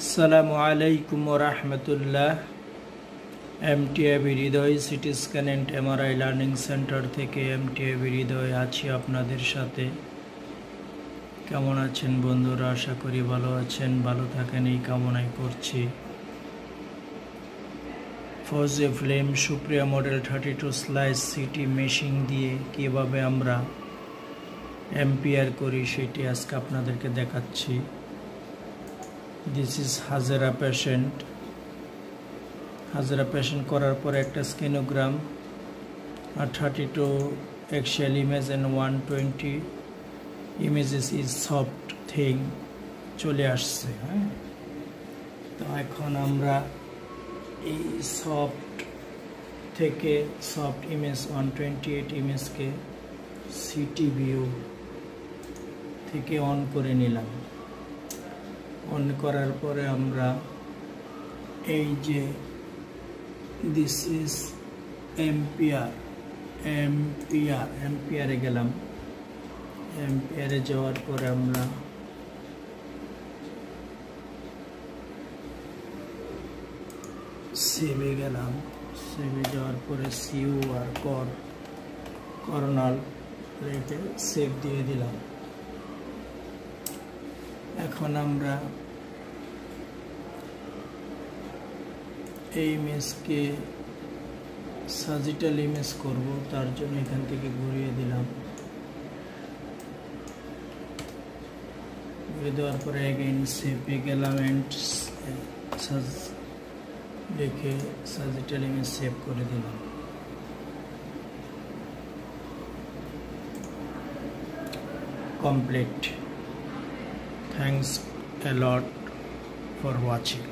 আসসালামু আলাইকুম ওয়া রাহমাতুল্লাহ। MTIB Hridoy CT scan and MRI learning centre থেকে এমটিআইবি হৃদয় আছি আপনাদের সাথে। কেমন আছেন বন্ধুরা? আশা করি ভালো আছেন, ভালো থাকেন এই কামনাই করছি। Fujifilm Supria model 32 slice CT machine দিয়ে কীভাবে আমরা এম্পিয়ার করি সেটি আজকে আপনাদেরকে দেখাচ্ছি। দিস ইজ হাজারা পেশেন্ট। হাজারা পেশেন্ট করার পর একটা স্কেনোগ্রাম আর 32 axial image and 120 images is soft thing চলে আসছে। হ্যাঁ, তো এখন আমরা এই সফট থেকে সফট ইমেজ 128 ইমেজকে সিটি ভিউ থেকে অন করে নিলাম। অন করার পরে আমরা এই যে দিস ইজ এম্পিয়ারে গেলাম। এম্পিয়ারে যাওয়ার পরে আমরা সেভে গেলাম। সেভে যাওয়ার পরে সিউ আর কর্নাল রেখে সেভ দিয়ে দিলাম। এখন আমরা এই ইমেজকে সাজিটাল ইমেজ করব, তার জন্য এখান থেকে ঘুরিয়ে দিলাম। ঘুরিয়ে দেওয়ার পরে এগেইন সেভে গেলাম অ্যান্ড দেখে সাজিটাল ইমেজ সেভ করে দিলাম। Complete. Thanks a lot for watching.